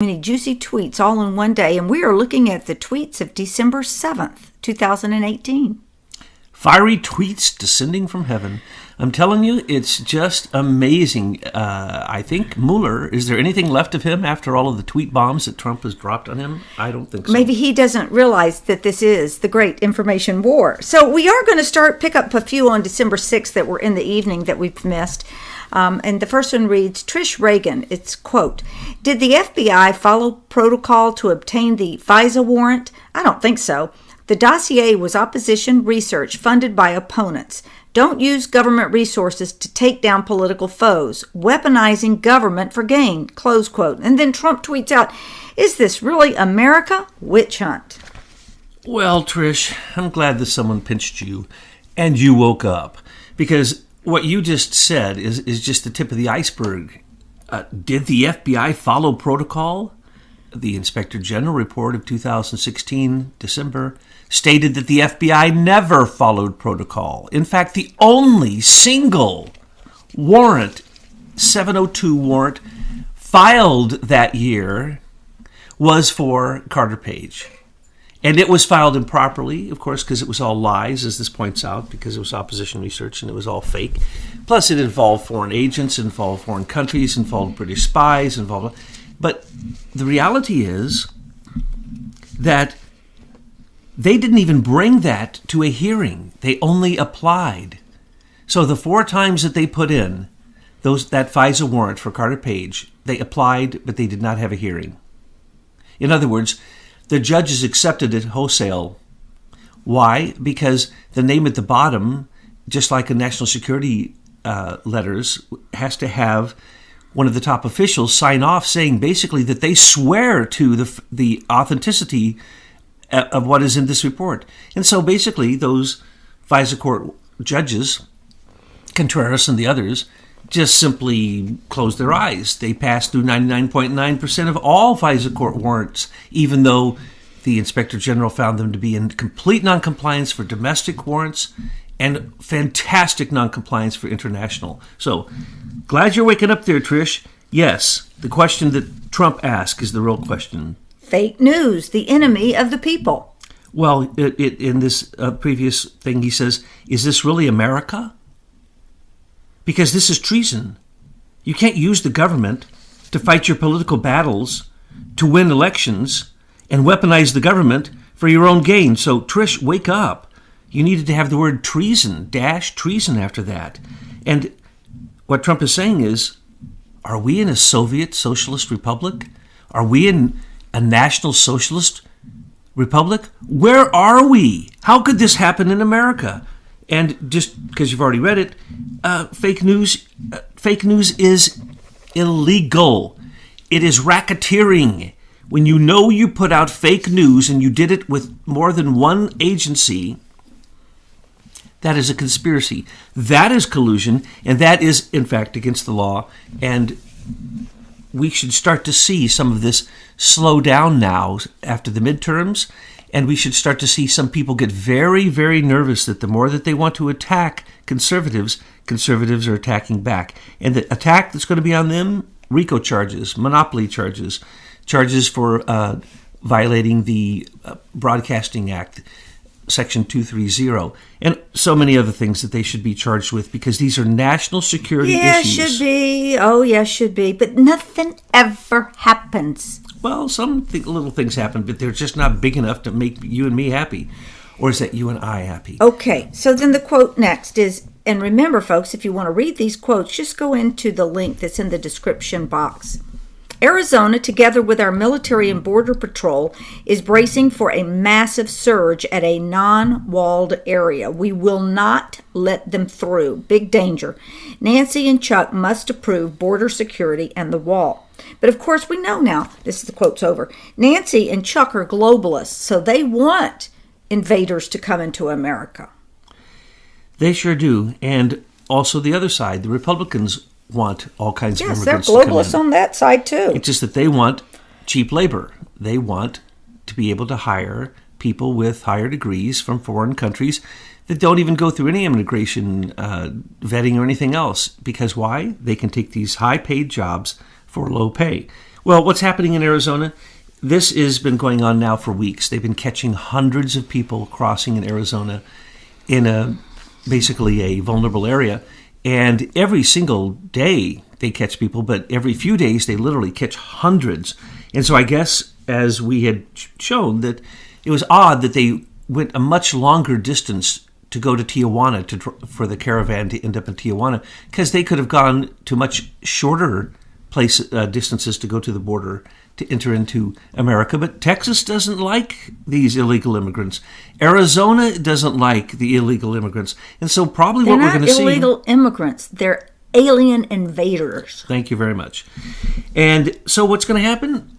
Many juicy tweets all in one day, and we are looking at the tweets of December 7th, 2018. Fiery tweets descending from heaven. I'm telling you, it's just amazing. I think Mueller, is there anything left of him after all of the tweet bombs that Trump has dropped on him? I don't think so. Maybe he doesn't realize that this is the great information war. So we are going to pick up a few on December 6th that were in the evening that we've missed. And the first one reads, Trish Reagan, it's quote, "Did the FBI follow protocol to obtain the FISA warrant? I don't think so. The dossier was opposition research funded by opponents. Don't use government resources to take down political foes. Weaponizing government for gain," close quote. And then Trump tweets out, "Is this really America? Witch hunt." Well, Trish, I'm glad that someone pinched you and you woke up, because what you just said is just the tip of the iceberg. Did the FBI follow protocol? The Inspector General report of 2016, December, stated that the FBI never followed protocol. In fact, the only single warrant, 702 warrant, filed that year was for Carter Page. And it was filed improperly, of course, because it was all lies, as this points out, because it was opposition research and it was all fake. Plus, it involved foreign agents, involved foreign countries, involved British spies, But the reality is that they didn't even bring that to a hearing. They only applied. So the 4 times that they put in that FISA warrant for Carter Page, they applied, but they did not have a hearing. In other words, the judges accepted it wholesale. Why? Because the name at the bottom, just like a national security letters, has to have one of the top officials sign off saying basically that they swear to the authenticity of what is in this report. And so basically those FISA court judges, Contreras and the others, just simply closed their eyes. They passed through 99.9% of all FISA court warrants, even though the Inspector General found them to be in complete noncompliance for domestic warrants and fantastic noncompliance for international. So, glad you're waking up there, Trish. Yes, the question that Trump asked is the real question. Fake news, the enemy of the people. Well, in this previous thing, he says, is this really America? Because this is treason. You can't use the government to fight your political battles, to win elections, and weaponize the government for your own gain. So, Trish, wake up. You needed to have the word treason, treason after that. And what Trump is saying is, are we in a Soviet socialist republic? Are we in a national socialist republic? Where are we? How could this happen in America? And just because you've already read it, fake news is illegal. It is racketeering. When you know you put out fake news and you did it with more than one agency, that is a conspiracy. That is collusion, and that is, in fact, against the law. And we should start to see some of this slow down now after the midterms. And we should start to see some people get very, very nervous that the more that they want to attack conservatives are attacking back. And the attack that's going to be on them, RICO charges, monopoly charges, charges for violating the Broadcasting Act, Section 230, and so many other things that they should be charged with, because these are national security issues. Yeah, should be. Oh, yeah, should be. But nothing ever happens. Well, some little things happen, but they're just not big enough to make you and me happy. Or is that you and I happy? Okay, so then the quote next is, and remember, folks, if you want to read these quotes, just go into the link that's in the description box. Arizona, together with our military and border patrol, is bracing for a massive surge at a non-walled area. We will not let them through. Big danger. Nancy and Chuck must approve border security and the wall. But of course, we know now, this is the quote's over, Nancy and Chuck are globalists, so they want invaders to come into America. They sure do. And also the other side, the Republicans want all kinds of immigrants to come in. Yes, they're globalists on that side too. It's just that they want cheap labor. They want to be able to hire people with higher degrees from foreign countries that don't even go through any immigration vetting or anything else. Because why? They can take these high-paid jobs for low pay. Well, what's happening in Arizona? This has been going on now for weeks. They've been catching hundreds of people crossing in Arizona in basically a vulnerable area. And every single day they catch people, but every few days they literally catch hundreds. And so I guess, as we had shown, that it was odd that they went a much longer distance to go to Tijuana for the caravan to end up in Tijuana, because they could have gone to much shorter distances to go to the border to enter into America. But Texas doesn't like these illegal immigrants. Arizona doesn't like the illegal immigrants. And so probably what we're going to see... They're not illegal immigrants. They're alien invaders. Thank you very much. And so what's going to happen?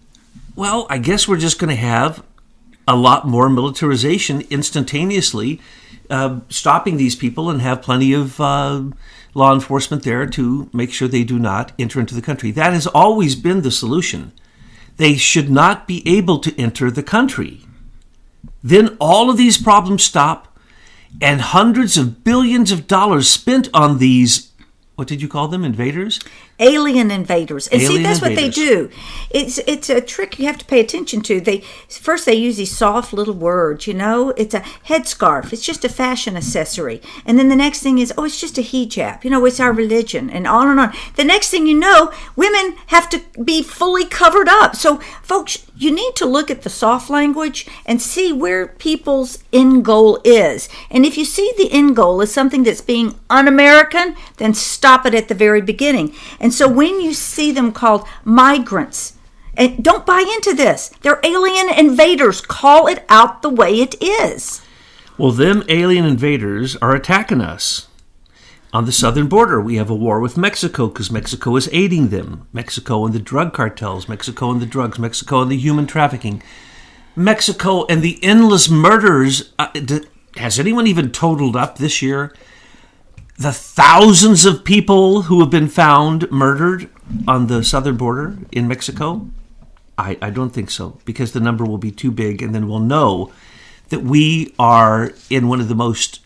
Well, I guess we're just going to have a lot more militarization instantaneously, stopping these people, and have plenty of law enforcement there to make sure they do not enter into the country. That has always been the solution. They should not be able to enter the country. Then all of these problems stop, and hundreds of billions of dollars spent on these, what did you call them, invaders? Alien invaders. And Alien see, that's invaders. what they do. It's a trick you have to pay attention to. They use these soft little words, It's a headscarf. It's just a fashion accessory. And then the next thing is, it's just a hijab. It's our religion, and on and on. The next thing you know, women have to be fully covered up. So, folks, you need to look at the soft language and see where people's end goal is. And if you see the end goal is something that's being un-American, then stop it at the very beginning. And so when you see them called migrants, and don't buy into this. They're alien invaders. Call it out the way it is. Well, them alien invaders are attacking us. On the southern border, we have a war with Mexico because Mexico is aiding them. Mexico and the drug cartels, Mexico and the drugs, Mexico and the human trafficking, Mexico and the endless murders. Has anyone even totaled up this year the thousands of people who have been found murdered on the southern border in Mexico? I don't think so, because the number will be too big, and then we'll know that we are in one of the most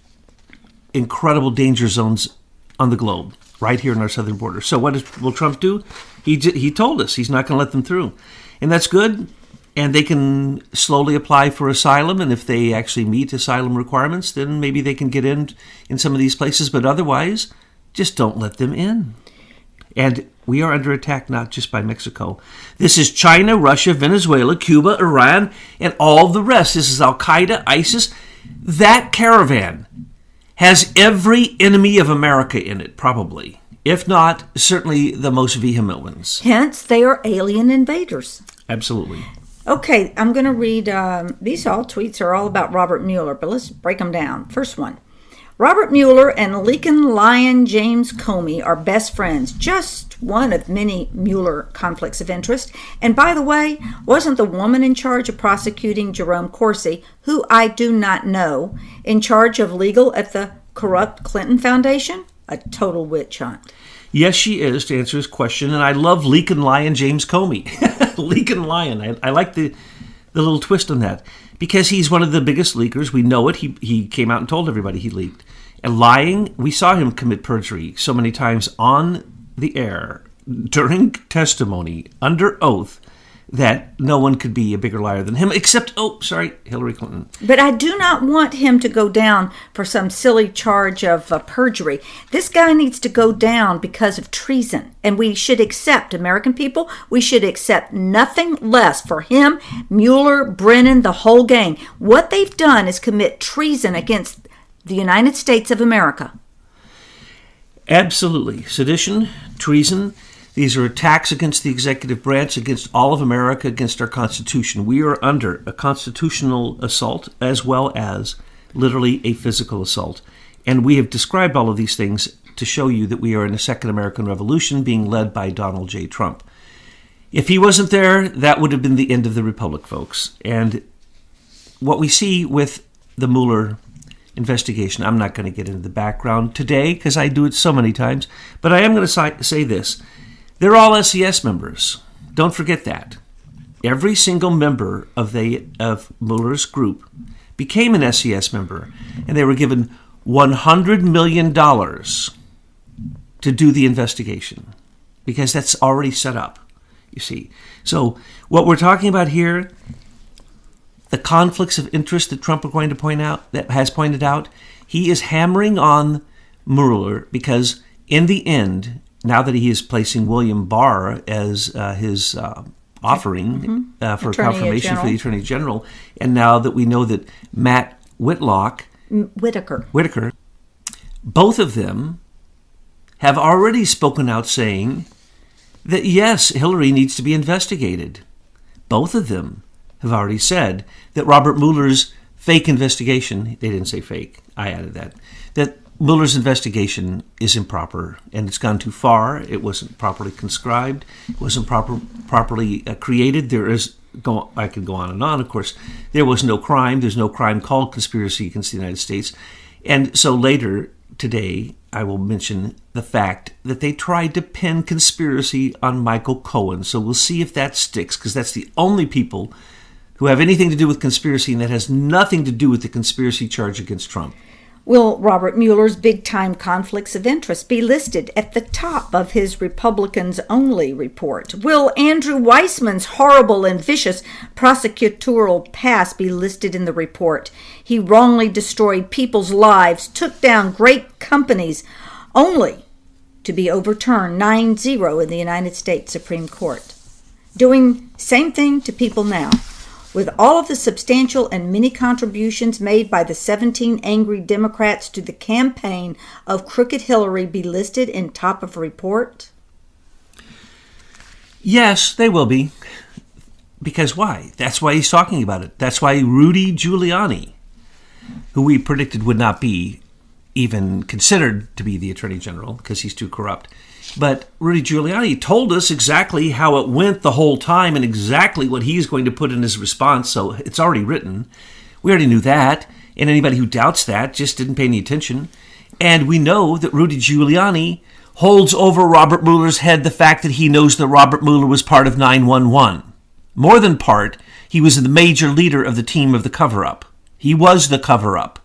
incredible danger zones on the globe, right here in our southern border. So what will Trump do? He told us he's not going to let them through. And that's good. And they can slowly apply for asylum. And if they actually meet asylum requirements, then maybe they can get in some of these places. But otherwise, just don't let them in. And we are under attack not just by Mexico. This is China, Russia, Venezuela, Cuba, Iran, and all the rest. This is Al-Qaeda, ISIS. That caravan has every enemy of America in it, probably. If not, certainly the most vehement ones. Hence, they are alien invaders. Absolutely. Okay, I'm going to read, these all tweets are all about Robert Mueller, but let's break them down. First one. Robert Mueller and Leakin Lyin James Comey are best friends, just one of many Mueller conflicts of interest. And by the way, wasn't the woman in charge of prosecuting Jerome Corsi, who I do not know, in charge of legal at the corrupt Clinton Foundation? A total witch hunt. Yes, she is, to answer his question. And I love Leakin Lyin James Comey. Leakin Lyin. I like the little twist on that, because he's one of the biggest leakers. We know it. He came out and told everybody he leaked. And lying, we saw him commit perjury so many times on the air, during testimony, under oath, that no one could be a bigger liar than him, except, Hillary Clinton. But I do not want him to go down for some silly charge of perjury. This guy needs to go down because of treason. And we should accept, American people, we should accept nothing less for him, Mueller, Brennan, the whole gang. What they've done is commit treason against the United States of America. Absolutely. Sedition, treason. These are attacks against the executive branch, against all of America, against our Constitution. We are under a constitutional assault as well as literally a physical assault. And we have described all of these things to show you that we are in a second American Revolution being led by Donald J. Trump. If he wasn't there, that would have been the end of the Republic, folks. And what we see with the Mueller investigation, I'm not going to get into the background today because I do it so many times, but I am going to say this. They're all SES members. Don't forget that. Every single member of Mueller's group became an SES member, and they were given $100 million to do the investigation, because that's already set up. you see. So what we're talking about here, the conflicts of interest that Trump has pointed out, he is hammering on Mueller because in the end, now that he is placing William Barr as his offering for confirmation for the Attorney General, and now that we know that Matt Whitaker, both of them have already spoken out saying that yes, Hillary needs to be investigated. Both of them have already said that Robert Mueller's fake investigation, they didn't say fake, I added that Mueller's investigation is improper and it's gone too far. It wasn't properly conscribed. It wasn't properly created. I could go on and on, of course. There was no crime. There's no crime called conspiracy against the United States. And so later today, I will mention the fact that they tried to pin conspiracy on Michael Cohen. So we'll see if that sticks, because that's the only people who have anything to do with conspiracy, and that has nothing to do with the conspiracy charge against Trump. Will Robert Mueller's big-time conflicts of interest be listed at the top of his Republicans-only report? Will Andrew Weissman's horrible and vicious prosecutorial past be listed in the report? He wrongly destroyed people's lives, took down great companies, only to be overturned 9-0 in the United States Supreme Court. Doing same thing to people now. With all of the substantial and many contributions made by the 17 angry Democrats to the campaign of Crooked Hillary be listed in top of report? Yes, they will be. Because why? That's why he's talking about it. That's why Rudy Giuliani, who we predicted would not be even considered to be the Attorney General because he's too corrupt, but Rudy Giuliani told us exactly how it went the whole time and exactly what he's going to put in his response, so it's already written. We already knew that, and anybody who doubts that just didn't pay any attention. And we know that Rudy Giuliani holds over Robert Mueller's head the fact that he knows that Robert Mueller was part of 9/11. More than part, he was the major leader of the team of the cover-up. He was the cover-up.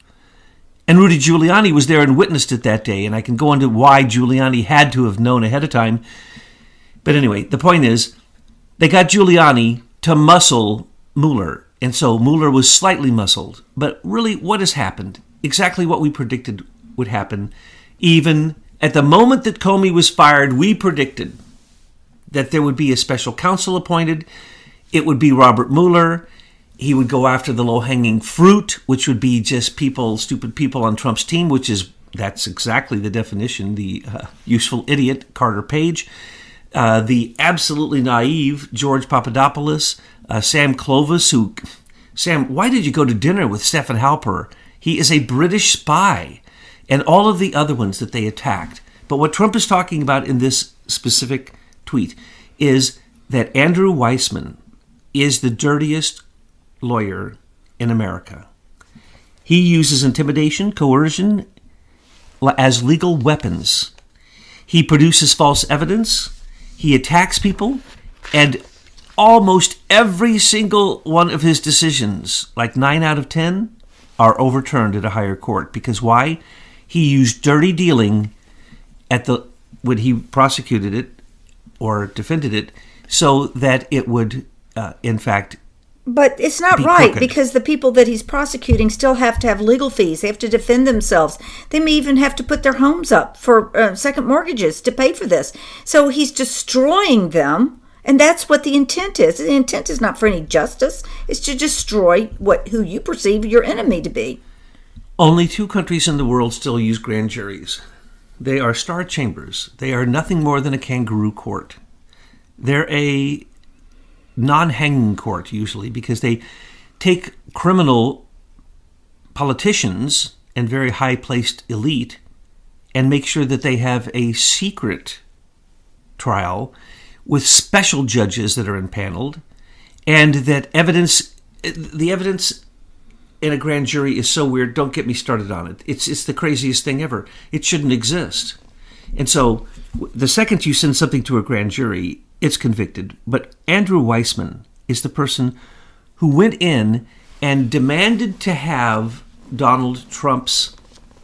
And Rudy Giuliani was there and witnessed it that day, and I can go into why Giuliani had to have known ahead of time. But anyway, the point is, they got Giuliani to muscle Mueller, and so Mueller was slightly muscled. But really, what has happened? Exactly what we predicted would happen. Even at the moment that Comey was fired, we predicted that there would be a special counsel appointed. It would be Robert Mueller. He would go after the low-hanging fruit, which would be just stupid people on Trump's team, that's exactly the definition, the useful idiot, Carter Page, the absolutely naive George Papadopoulos, Sam Clovis, Sam, why did you go to dinner with Stephen Halper? He is a British spy, and all of the other ones that they attacked. But what Trump is talking about in this specific tweet is that Andrew Weissman is the dirtiest lawyer in America. He uses intimidation, coercion as legal weapons. He produces false evidence. He attacks people. And almost every single one of his decisions, like 9 out of 10, are overturned at a higher court. Because why? He used dirty dealing when he prosecuted it or defended it so that it would, in fact, but it's not right, because the people that he's prosecuting still have to have legal fees. They have to defend themselves. They may even have to put their homes up for second mortgages to pay for this. So he's destroying them, and that's what the intent is. The intent is not for any justice. It's to destroy who you perceive your enemy to be. Only 2 countries in the world still use grand juries. They are star chambers. They are nothing more than a kangaroo court. They're a non-hanging court, usually, because they take criminal politicians and very high-placed elite and make sure that they have a secret trial with special judges that are impaneled, and that the evidence in a grand jury is so weird, don't get me started on it. It's the craziest thing ever. It shouldn't exist. And so the second you send something to a grand jury, it's convicted. But Andrew Weissman is the person who went in and demanded to have Donald Trump's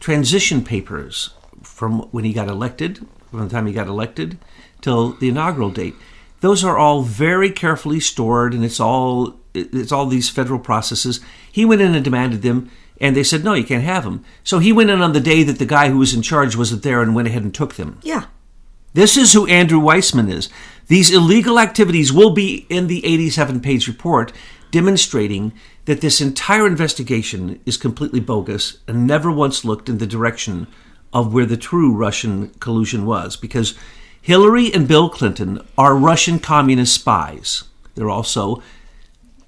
transition papers from when he got elected, from the time he got elected till the inaugural date. those are all very carefully stored, and it's all these federal processes. He went in and demanded them, and they said, no, you can't have them. So he went in on the day that the guy who was in charge wasn't there and went ahead and took them. Yeah. This is who Andrew Weissman is. These illegal activities will be in the 87-page report, demonstrating that this entire investigation is completely bogus and never once looked in the direction of where the true Russian collusion was, because Hillary and Bill Clinton are Russian communist spies. They're also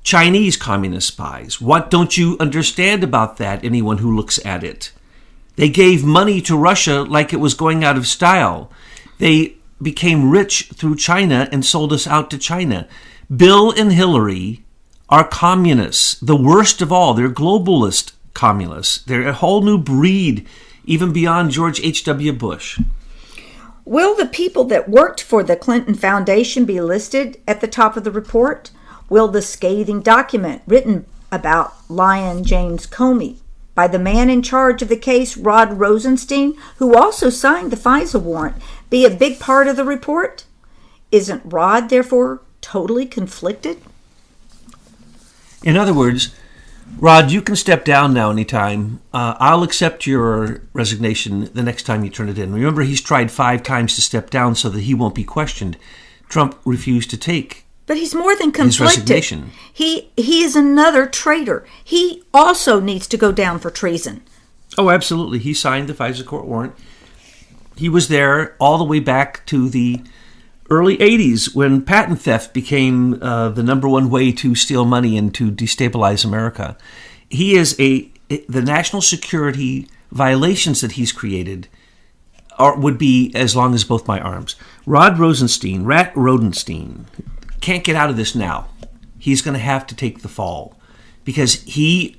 Chinese communist spies. What don't you understand about that, anyone who looks at it? They gave money to Russia like it was going out of style. They became rich through China and sold us out to China. Bill and Hillary are communists, the worst of all. They're globalist communists. They're a whole new breed, even beyond George H.W. Bush. Will the people that worked for the Clinton Foundation be listed at the top of the report? Will the scathing document written about Lyin James Comey by the man in charge of the case, Rod Rosenstein, who also signed the FISA warrant, be a big part of the report? Isn't Rod, therefore, totally conflicted? In other words, Rod, you can step down now anytime. I'll accept your resignation the next time you turn it in. Remember, he's tried 5 times to step down so that he won't be questioned. Trump refused to take But he's more than his conflicted. resignation. He is another traitor. He also needs to go down for treason. Oh, absolutely. He signed the FISA court warrant. He was there all the way back to the early 80s when patent theft became the number one way to steal money and to destabilize America. He is the national security violations that he's created would be as long as both my arms. Rod Rosenstein, Rat Rodenstein, can't get out of this now. He's going to have to take the fall because he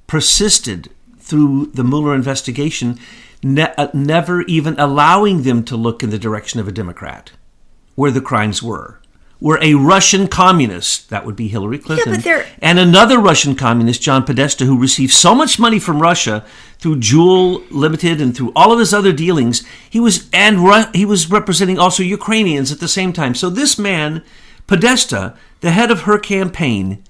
persisted through the Mueller investigation, never even allowing them to look in the direction of a Democrat where the crimes were a Russian communist, that would be Hillary Clinton, and another Russian communist, John Podesta, who received so much money from Russia through Juul Limited and through all of his other dealings. He was representing also Ukrainians at the same time. So this man, Podesta, the head of her campaign,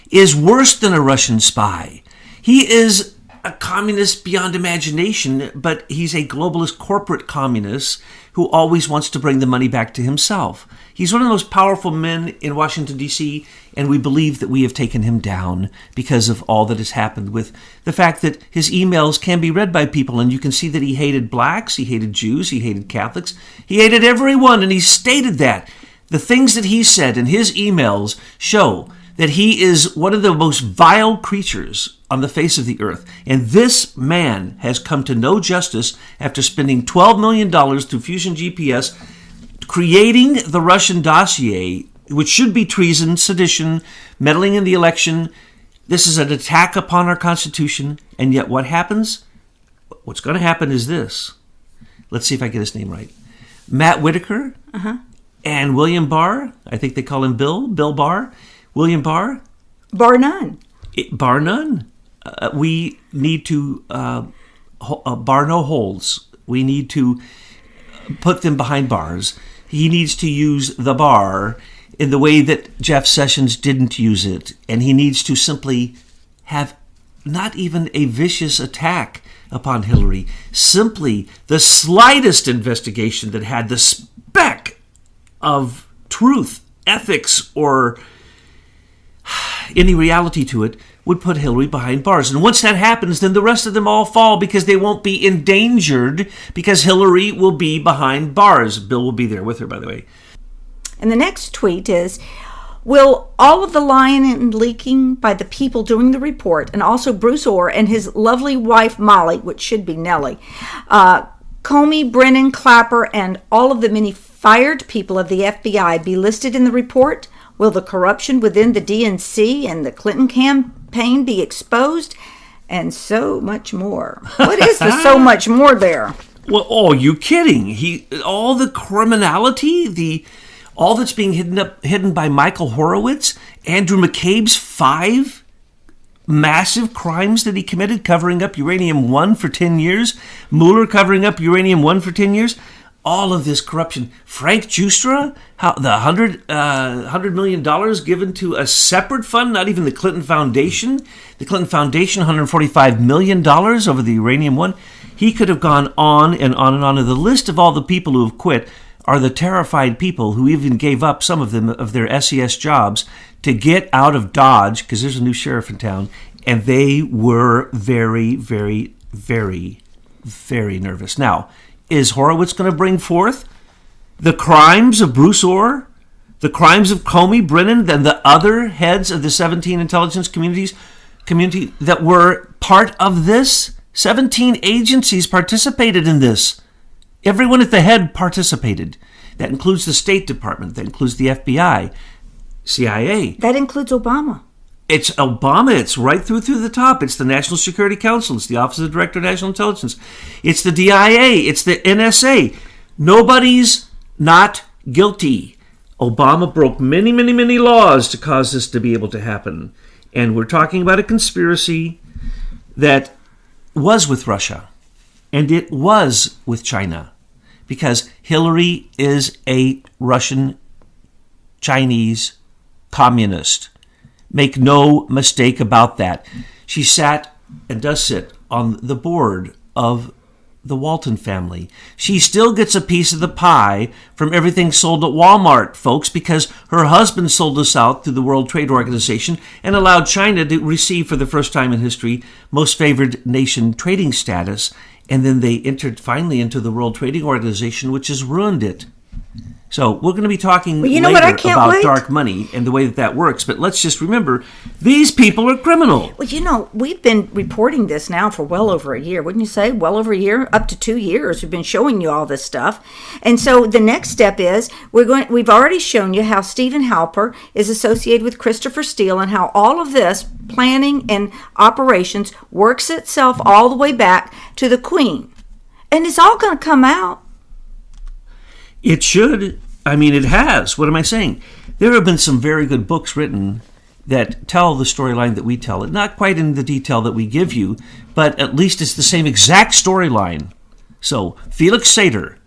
is worse than a Russian spy. He is a communist beyond imagination, but he's a globalist corporate communist who always wants to bring the money back to himself. He's one of the most powerful men in Washington, D.C., and we believe that we have taken him down because of all that has happened with the fact that his emails can be read by people, and you can see that he hated blacks, he hated Jews, he hated Catholics, he hated everyone, and he stated that. The things that he said in his emails show that he is one of the most vile creatures on the face of the earth. And this man has come to no justice after spending $12 million through Fusion GPS, creating the Russian dossier, which should be treason, sedition, meddling in the election. This is an attack upon our Constitution. And yet what happens? What's going to happen is this. Let's see if I get his name right. Matt Whitaker and William Barr. I think they call him Bill Barr. William Barr? Bar none. Bar none. We need to bar no holds. We need to put them behind bars. He needs to use the bar in the way that Jeff Sessions didn't use it. And he needs to simply have not even a vicious attack upon Hillary, simply the slightest investigation that had the speck of truth, ethics, or any reality to it would put Hillary behind bars. And once that happens, then the rest of them all fall because they won't be endangered because Hillary will be behind bars. Bill will be there with her, by the way. And the next tweet is, will all of the lying and leaking by the people doing the report, and also Bruce Orr and his lovely wife Molly, which should be Nellie, Comey, Brennan, Clapper, and all of the many fired people of the FBI be listed in the report? Will the corruption within the DNC and the Clinton campaign be exposed? And so much more. What is the so much more there? Well, oh, you kidding? All the criminality, all that's being hidden by Michael Horowitz, Andrew McCabe's 5 massive crimes that he committed, covering up uranium-1 for 10 years, Mueller covering up uranium-1 for 10 years. all of this corruption. Frank Giustra, how the $100 million given to a separate fund, not even the Clinton Foundation. The Clinton Foundation, $145 million over the uranium one. He could have gone on and on and on. And the list of all the people who have quit are the terrified people who even gave up, some of them, of their SES jobs to get out of Dodge, because there's a new sheriff in town, and they were very, very, very, very nervous. Now, is Horowitz going to bring forth the crimes of Bruce Orr, the crimes of Comey, Brennan, and the other heads of the 17 intelligence community that were part of this? 17 agencies participated in this. Everyone at the head participated. That includes the State Department. That includes the FBI, CIA. That includes Obama. It's Obama. It's right through the top. It's the National Security Council. It's the Office of the Director of National Intelligence. It's the DIA. It's the NSA. Nobody's not guilty. Obama broke many, many, many laws to cause this to be able to happen. And we're talking about a conspiracy that was with Russia. And it was with China. Because Hillary is a Russian Chinese communist. Make no mistake about that. She sat and does sit on the board of the Walton family. She still gets a piece of the pie from everything sold at Walmart, folks, because her husband sold us out through the World Trade Organization and allowed China to receive, for the first time in history, most favored nation trading status. And then they entered finally into the World Trading Organization, which has ruined it. So we're going to be talking later about dark money and the way that works. But let's just remember, these people are criminal. Well, we've been reporting this now for well over a year. Wouldn't you say? Well over a year, up to 2 years. We've been showing you all this stuff. And so the next step is we've already shown you how Stephen Halper is associated with Christopher Steele and how all of this planning and operations works itself all the way back to the Queen. And it's all going to come out. It should. I mean, it has. What am I saying? There have been some very good books written that tell the storyline that we tell it. Not quite in the detail that we give you, but at least it's the same exact storyline. So, Felix Sater.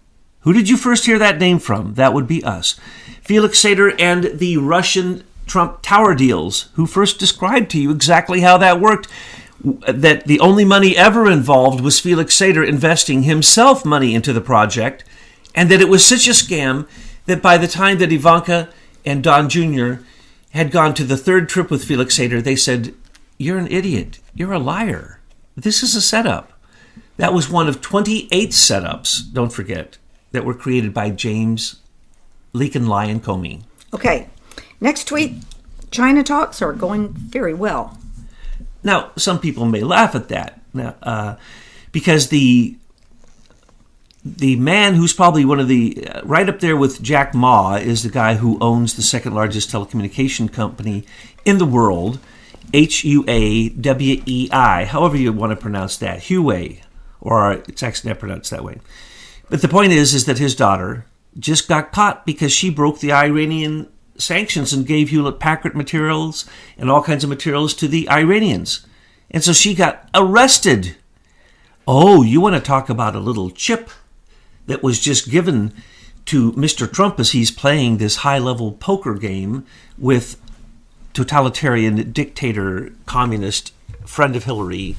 Who did you first hear that name from? That would be us. Felix Sater and the Russian Trump tower deals, who first described to you exactly how that worked. That the only money ever involved was Felix Sater investing himself money into the project. And that it was such a scam that by the time that Ivanka and Don Jr. had gone to the third trip with Felix Sater, they said, "You're an idiot. You're a liar. This is a setup." That was one of 28 setups, don't forget, that were created by James Leakin Lyin Comey. Okay, next tweet. China talks are going very well. Now, some people may laugh at that because the man who's probably one of the, right up there with Jack Ma, is the guy who owns the second largest telecommunication company in the world, Huawei, however you want to pronounce that, Huawei, or it's actually not pronounced that way. But the point is that his daughter just got caught because she broke the Iranian sanctions and gave Hewlett-Packard materials and all kinds of materials to the Iranians. And so she got arrested. Oh, you want to talk about a little chip that was just given to Mr. Trump as he's playing this high-level poker game with totalitarian dictator, communist, friend of Hillary,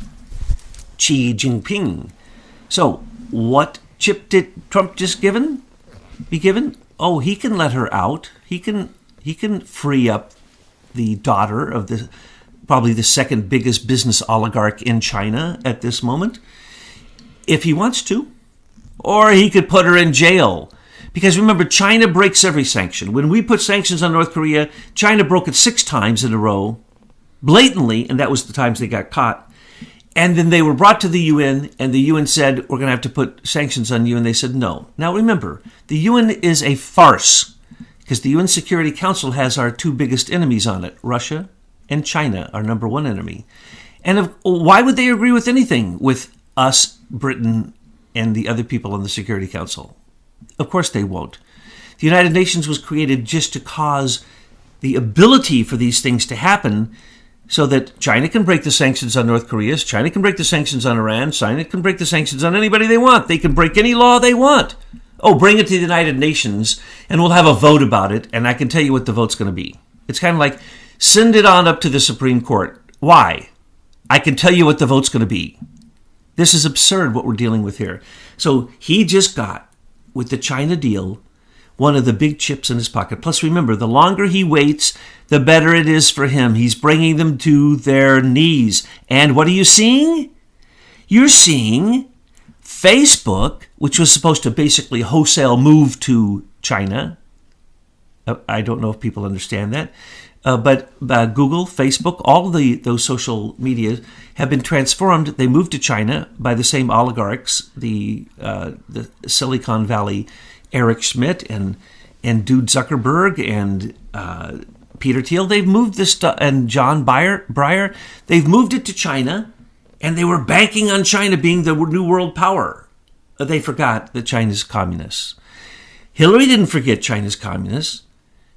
Xi Jinping. So, what chip did Trump just be given? Oh, he can let her out. He can free up the daughter of probably the second biggest business oligarch in China at this moment, if he wants to. Or he could put her in jail. Because remember, China breaks every sanction. When we put sanctions on North Korea, China broke it 6 times in a row, blatantly, and that was the times they got caught. And then they were brought to the UN, and the UN said, "We're going to have to put sanctions on you," and they said no. Now remember, the UN is a farce, because the UN Security Council has our 2 biggest enemies on it, Russia and China, our number 1 enemy. And why would they agree with anything with us, Britain, and the other people on the Security Council? Of course they won't. The United Nations was created just to cause the ability for these things to happen so that China can break the sanctions on North Korea, China can break the sanctions on Iran, China can break the sanctions on anybody they want. They can break any law they want. oh, bring it to the United Nations and we'll have a vote about it, and I can tell you what the vote's going to be. It's kind of like, send it on up to the Supreme Court. Why? I can tell you what the vote's going to be. This is absurd what we're dealing with here. So he just got, with the China deal, one of the big chips in his pocket. Plus, remember, the longer he waits, the better it is for him. He's bringing them to their knees. And what are you seeing? You're seeing Facebook, which was supposed to basically wholesale move to China. I don't know if people understand that. But Google, Facebook, all of those social media have been transformed. They moved to China by the same oligarchs, the Silicon Valley, Eric Schmidt and Dude Zuckerberg and Peter Thiel. They've moved this stuff, and John Breyer. They've moved it to China, and they were banking on China being the new world power. They forgot that China's communists. Hillary didn't forget China's communists.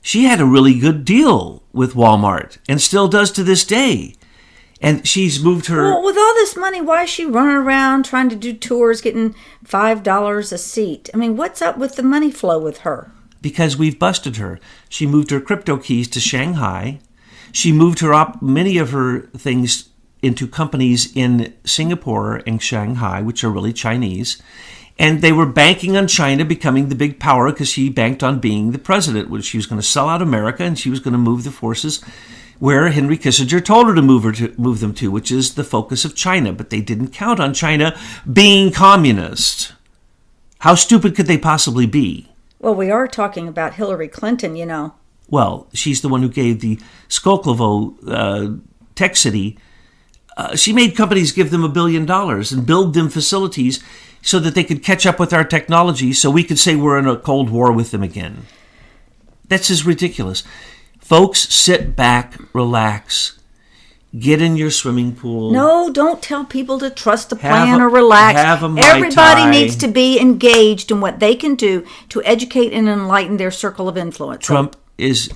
She had a really good deal with Walmart and still does to this day. And she's moved her... Well, with all this money, why is she running around trying to do tours, getting $5 a seat? I mean, what's up with the money flow with her? Because we've busted her. She moved her crypto keys to Shanghai. She moved many of her things into companies in Singapore and Shanghai, which are really Chinese. And they were banking on China becoming the big power because she banked on being the president, which she was going to sell out America and she was going to move the forces where Henry Kissinger told her to move them to, which is the focus of China. But they didn't count on China being communist. How stupid could they possibly be? Well, we are talking about Hillary Clinton, you know. Well, she's the one who gave the Skolkovo tech city. She made companies give them $1 billion and build them facilities so that they could catch up with our technology so we could say we're in a Cold War with them again. That's just ridiculous. Folks, sit back, relax, get in your swimming pool. No, don't tell people to trust the plan or relax. Have a Mai Everybody Tai. needs to be engaged in what they can do to educate and enlighten their circle of influence. Trump is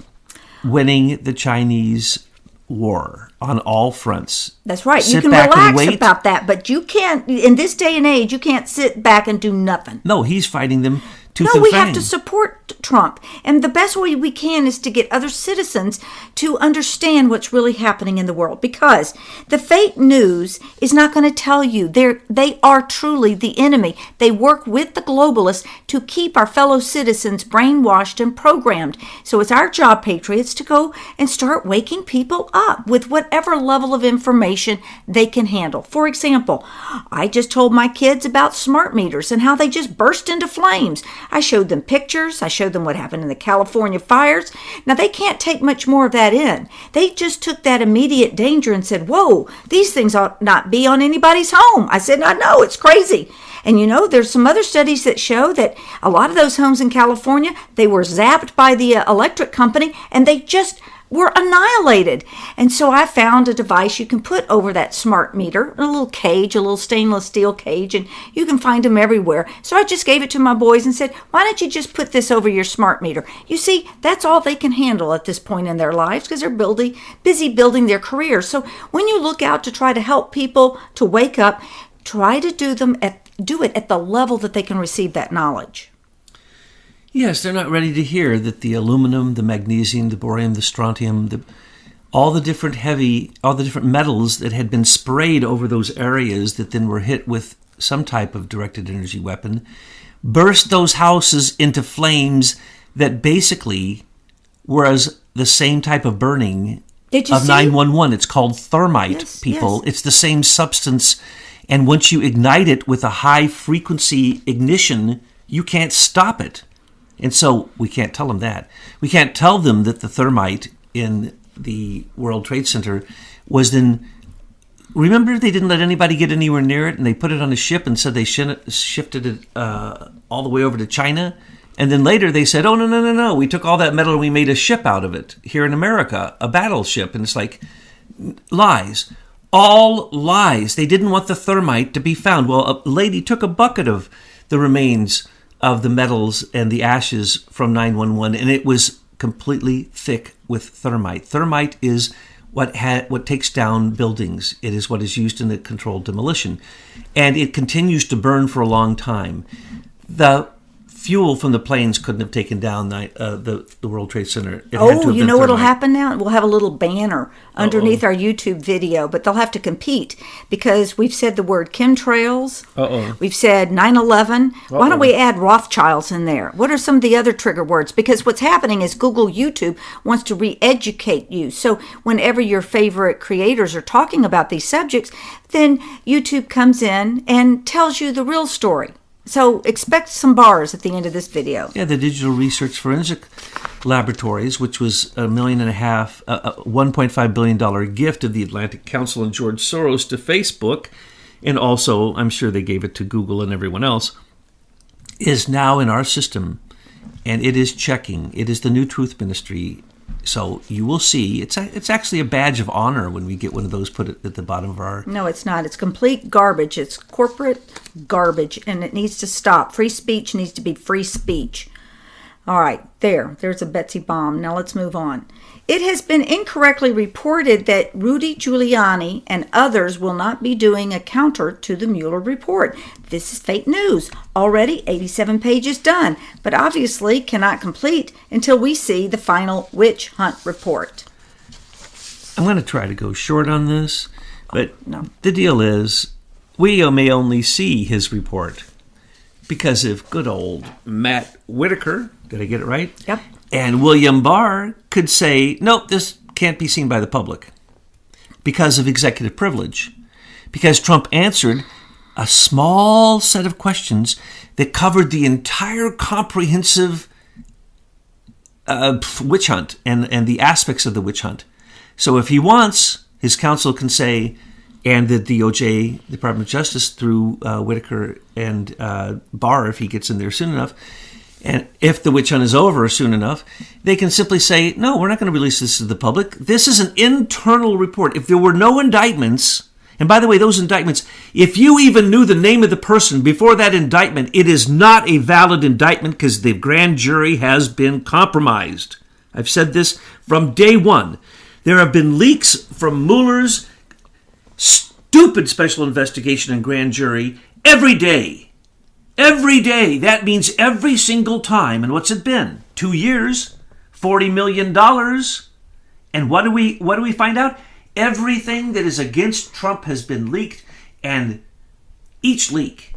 winning the Chinese war on all fronts. That's right. Sit You can back and relax wait. about that, but you can't, in this day and age, you can't sit back and do nothing. No, he's fighting them tooth No, and we fang. have to support Trump. And the best way we can is to get other citizens to understand what's really happening in the world. Because the fake news is not going to tell you. They are truly the enemy. They work with the globalists to keep our fellow citizens brainwashed and programmed. So it's our job, patriots, to go and start waking people up with whatever level of information they can handle. For example, I just told my kids about smart meters and how they just burst into flames. I showed them pictures. I showed them what happened in the California fires. Now, they can't take much more of that in. They just took that immediate danger and said, whoa, these things ought not be on anybody's home. I said, I know, it's crazy. And you know, there's some other studies that show that a lot of those homes in California, they were zapped by the electric company and they just were annihilated. And so I found a device you can put over that smart meter, a little cage, a little stainless steel cage, and you can find them everywhere. So I just gave it to my boys and said, why don't you just put this over your smart meter? You see, that's all they can handle at this point in their lives because they're busy building their careers. So when you look out to try to help people to wake up, try to do it at the level that they can receive that knowledge. Yes, they're not ready to hear that the aluminum, the magnesium, the borium, the strontium, all the different metals that had been sprayed over those areas that then were hit with some type of directed energy weapon, burst those houses into flames that basically was the same type of burning of 911. It's called thermite, people. Yes. It's the same substance. And once you ignite it with a high frequency ignition, you can't stop it. And so we can't tell them that. We can't tell them that the thermite in the World Trade Center was then... Remember, they didn't let anybody get anywhere near it, and they put it on a ship and said they shifted it all the way over to China. And then later they said, oh, no. We took all that metal and we made a ship out of it here in America, a battleship. And it's like, lies. All lies. They didn't want the thermite to be found. Well, a lady took a bucket of the remains of the metals and the ashes from 911, and it was completely thick with thermite. Thermite is what takes down buildings. It is what is used in the controlled demolition, and it continues to burn for a long time. The fuel from the planes couldn't have taken down the World Trade Center. It had to Oh, have you been know what'll thermite. happen now? We'll have a little banner underneath our YouTube video, but they'll have to compete because we've said the word chemtrails. We've said 9/11. Why don't we add Rothschilds in there? What are some of the other trigger words? Because what's happening is Google YouTube wants to re-educate you. So whenever your favorite creators are talking about these subjects, then YouTube comes in and tells you the real story. So expect some bars at the end of this video. Yeah, the Digital Research Forensic Laboratories, which was $1.5 billion gift of the Atlantic Council and George Soros to Facebook, and also I'm sure they gave it to Google and everyone else, is now in our system, and it is checking. It is the New Truth Ministry. So you will see, it's actually a badge of honor when we get one of those put at the bottom of our... No, it's not. It's complete garbage. It's corporate garbage, and it needs to stop. Free speech needs to be free speech. All right, there's a Betsy bomb. Now let's move on. It has been incorrectly reported that Rudy Giuliani and others will not be doing a counter to the Mueller report. This is fake news. Already 87 pages done, but obviously cannot complete until we see the final witch hunt report. I'm going to try to go short on this, but no. The deal is we may only see his report because if good old Matt Whitaker, did I get it right? Yep. And William Barr could say, nope, this can't be seen by the public because of executive privilege. Because Trump answered a small set of questions that covered the entire comprehensive witch hunt and the aspects of the witch hunt. So if he wants, his counsel can say, and the DOJ, Department of Justice, through Whitaker and Barr, if he gets in there soon enough, and if the witch hunt is over soon enough, they can simply say, no, we're not going to release this to the public. This is an internal report. If there were no indictments, and by the way, those indictments, if you even knew the name of the person before that indictment, it is not a valid indictment because the grand jury has been compromised. I've said this from day one. There have been leaks from Mueller's stupid special investigation and grand jury every day. Every day. That means every single time. And what's it been? 2 years, $40 million. And what do we find out? Everything that is against Trump has been leaked, and each leak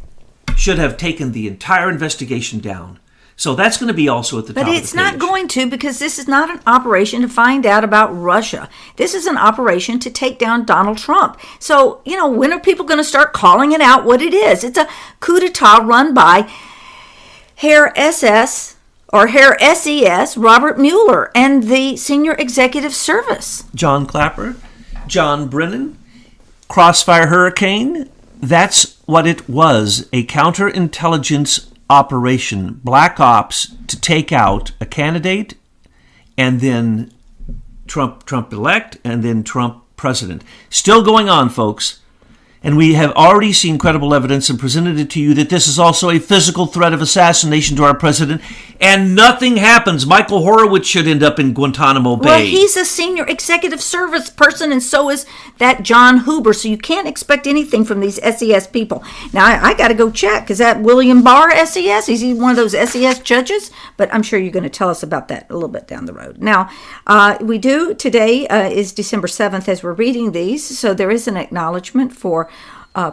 should have taken the entire investigation down. So that's going to be also at the top of the page. But it's not going to, because this is not an operation to find out about Russia. This is an operation to take down Donald Trump. So, when are people going to start calling it out what it is? It's a coup d'etat run by Herr SS or Herr SES Robert Mueller and the Senior Executive Service. John Clapper, John Brennan, Crossfire Hurricane, that's what it was, a counterintelligence operation, black ops, to take out a candidate and then Trump elect and then Trump president. Still going on, folks. And we have already seen credible evidence and presented it to you that this is also a physical threat of assassination to our president, and nothing happens. Michael Horowitz should end up in Guantanamo Bay. Well, he's a senior executive service person, and so is that John Huber, so you can't expect anything from these SES people. Now, I got to go check. Is that William Barr SES? Is he one of those SES judges? But I'm sure you're going to tell us about that a little bit down the road. Now, we do, today is December 7th as we're reading these, so there is an acknowledgement for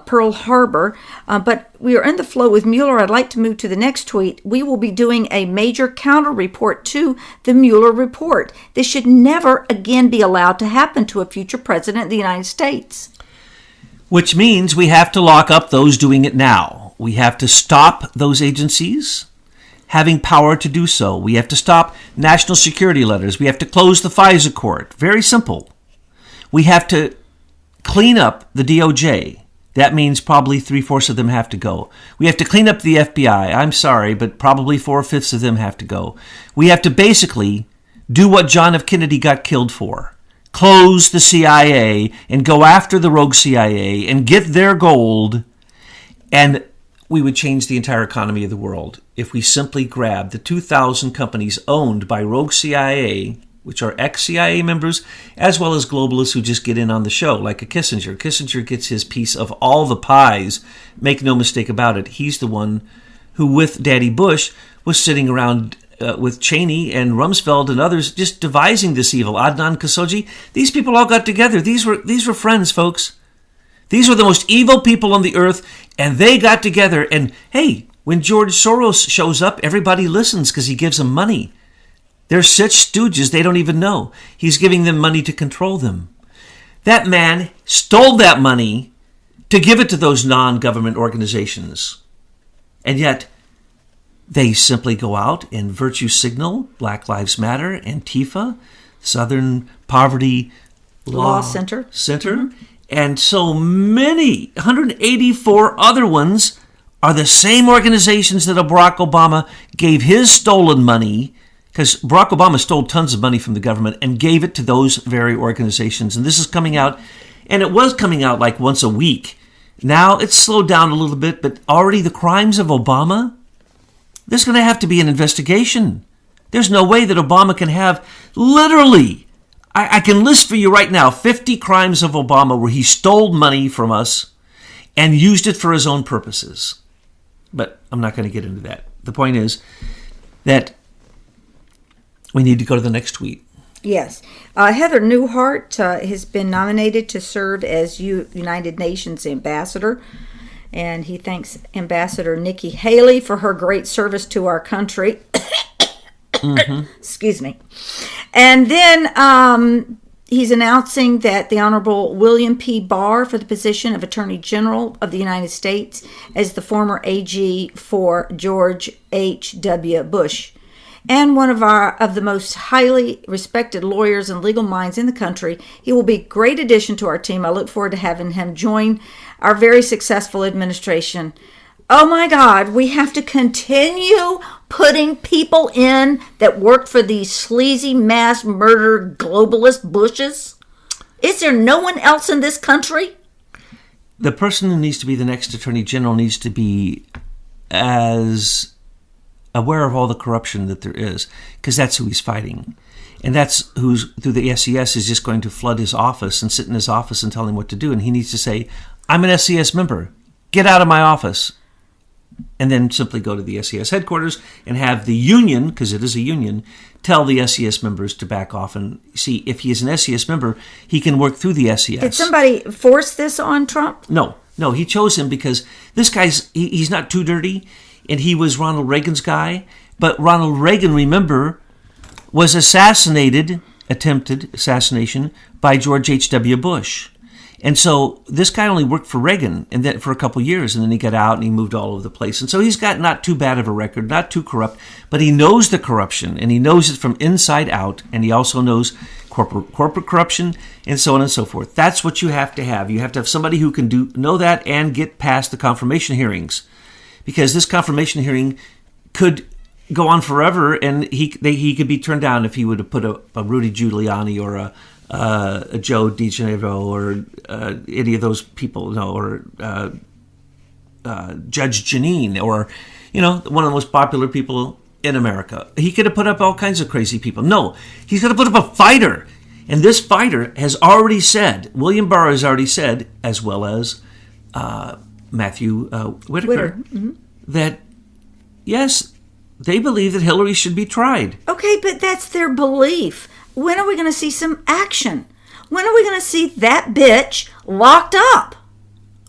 Pearl Harbor, but we are in the flow with Mueller. I'd like to move to the next tweet. We will be doing a major counter report to the Mueller report. This should never again be allowed to happen to a future president of the United States. Which means we have to lock up those doing it now. We have to stop those agencies having power to do so. We have to stop national security letters. We have to close the FISA court. Very simple. We have to clean up the DOJ. That means probably 3/4 of them have to go. We have to clean up the FBI. I'm sorry, but probably 4/5 of them have to go. We have to basically do what John F. Kennedy got killed for. Close the CIA and go after the rogue CIA and get their gold. And we would change the entire economy of the world if we simply grabbed the 2,000 companies owned by rogue CIA, which are ex-CIA members, as well as globalists who just get in on the show, like a Kissinger. Kissinger gets his piece of all the pies. Make no mistake about it. He's the one who with Daddy Bush was sitting around with Cheney and Rumsfeld and others just devising this evil. Adnan Khashoggi, these people all got together. These were friends, folks. These were the most evil people on the earth, and they got together. And hey, when George Soros shows up, everybody listens because he gives them money. They're such stooges they don't even know. He's giving them money to control them. That man stole that money to give it to those non-government organizations. And yet, they simply go out and virtue signal Black Lives Matter, Antifa, Southern Poverty Law Center. And so many, 184 other ones are the same organizations that Barack Obama gave his stolen money, because Barack Obama stole tons of money from the government and gave it to those very organizations. And this is coming out, and it was coming out like once a week. Now it's slowed down a little bit, but already the crimes of Obama, there's going to have to be an investigation. There's no way that Obama can have literally, I can list for you right now 50 crimes of Obama where he stole money from us and used it for his own purposes. But I'm not going to get into that. The point is that we need to go to the next tweet. Yes. Heather Newhart has been nominated to serve as United Nations ambassador. And he thanks Ambassador Nikki Haley for her great service to our country. Excuse me. And then he's announcing that the Honorable William P. Barr for the position of Attorney General of the United States as the former AG for George H.W. Bush. And one of the most highly respected lawyers and legal minds in the country. He will be a great addition to our team. I look forward to having him join our very successful administration. Oh my God, we have to continue putting people in that work for these sleazy mass murder globalist Bushes. Is there no one else in this country? The person who needs to be the next Attorney General needs to be as aware of all the corruption that there is, because that's who he's fighting. And that's who's, through the SES, is just going to flood his office and sit in his office and tell him what to do. And he needs to say, I'm an SES member. Get out of my office. And then simply go to the SES headquarters and have the union, because it is a union, tell the SES members to back off and see if he is an SES member, he can work through the SES. Did somebody force this on Trump? No, he chose him because this guy's, he's not too dirty. And he was Ronald Reagan's guy. But Ronald Reagan, remember, was attempted assassination by George H.W. Bush. And so this guy only worked for Reagan and then for a couple years, and then he got out and he moved all over the place. And so he's got not too bad of a record, not too corrupt, but he knows the corruption, and he knows it from inside out, and he also knows corporate corruption, and so on and so forth. That's what you have to have. You have to have somebody who can know that and get past the confirmation hearings. Because this confirmation hearing could go on forever, and he could be turned down if he would have put a Rudy Giuliani or a Joe DiGenero or any of those people, or Judge Jeanine, or one of the most popular people in America. He could have put up all kinds of crazy people. No, he's going to put up a fighter, and this fighter has already said, William Barr has already said, as well as Matthew Whitaker, that, yes, they believe that Hillary should be tried. Okay, but that's their belief. When are we going to see some action? When are we going to see that bitch locked up?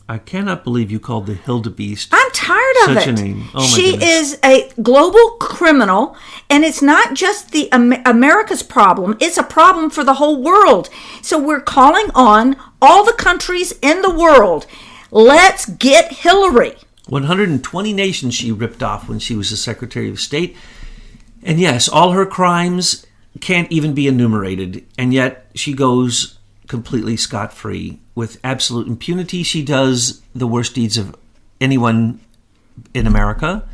I cannot believe you called the Hildebeest I'm tired of such it. a name. Oh my she goodness. is a global criminal, and it's not just the America's problem. It's a problem for the whole world. So we're calling on all the countries in the world. Let's get Hillary. 120 nations she ripped off when she was the Secretary of State. And yes, all her crimes can't even be enumerated. And yet she goes completely scot-free. With absolute impunity, she does the worst deeds of anyone in America.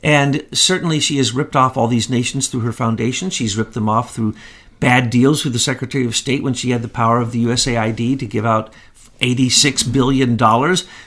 And certainly she has ripped off all these nations through her foundation. She's ripped them off through bad deals with the Secretary of State when she had the power of the USAID to give out $86 billion.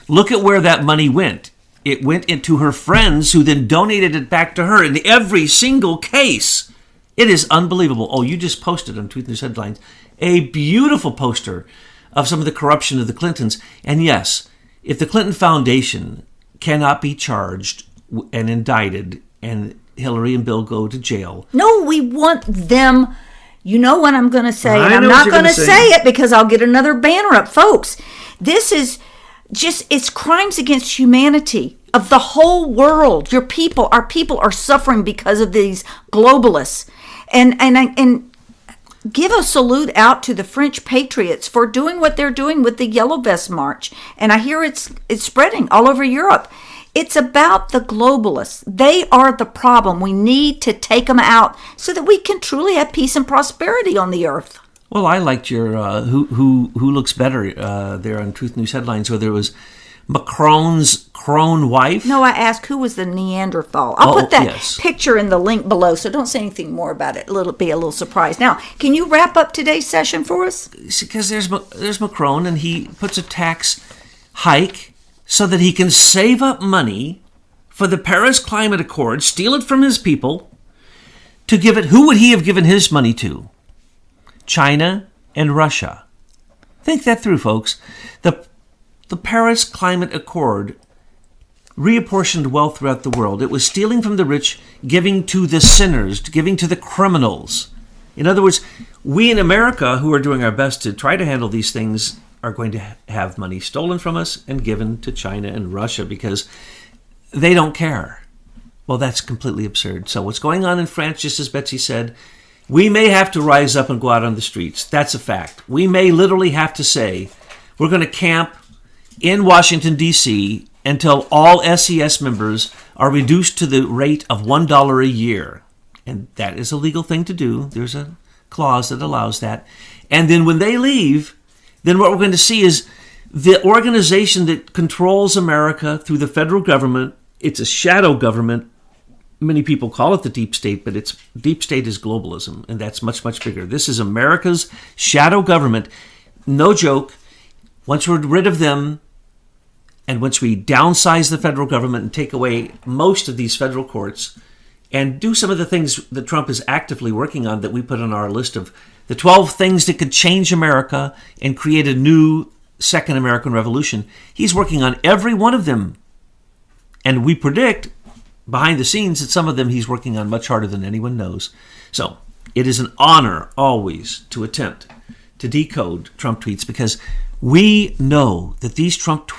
Look at where that money went. It went into her friends, who then donated it back to her in every single case. It is unbelievable. Oh, you just posted on Tweet News Headlines a beautiful poster of some of the corruption of the Clintons. And yes, if the Clinton Foundation cannot be charged and indicted, and Hillary and Bill go to jail. No, we want them. You know what I'm going to say, and I I'm know what not you're going to gonna say say. it because I'll get another banner up. Folks, this is just, it's crimes against humanity of the whole world. Our people are suffering because of these globalists. And give a salute out to the French patriots for doing what they're doing with the Yellow Vest March. And I hear it's spreading all over Europe. It's about the globalists. They are the problem. We need to take them out so that we can truly have peace and prosperity on the earth. Well, I liked your who looks better there on Truth News headlines, where there was Macron's crone wife. No, I asked who was the Neanderthal. I'll put that yes. picture in the link below, so don't say anything more about it. It'll be a little surprise. Now, can you wrap up today's session for us? Because there's Macron, and he puts a tax hike so that he can save up money for the Paris Climate Accord, steal it from his people, to give it. Who would he have given his money to? China and Russia. Think that through, folks. The Paris Climate Accord reapportioned wealth throughout the world. It was stealing from the rich, giving to the sinners, giving to the criminals. In other words, we in America, who are doing our best to try to handle these things, are going to have money stolen from us and given to China and Russia because they don't care. Well, that's completely absurd. So what's going on in France, just as Betsy said, we may have to rise up and go out on the streets. That's a fact. We may literally have to say, we're going to camp in Washington, D.C. until all SES members are reduced to the rate of $1 a year. And that is a legal thing to do. There's a clause that allows that. And then when they leave, then what we're going to see is the organization that controls America through the federal government. It's a shadow government. Many people call it the deep state, but it's deep state is globalism, and that's much, much bigger. This is America's shadow government. No joke. Once we're rid of them, and once we downsize the federal government and take away most of these federal courts and do some of the things that Trump is actively working on that we put on our list of the 12 things that could change America and create a new second American Revolution, he's working on every one of them. And we predict behind the scenes that some of them he's working on much harder than anyone knows. So it is an honor always to attempt to decode Trump tweets because we know that these Trump tweets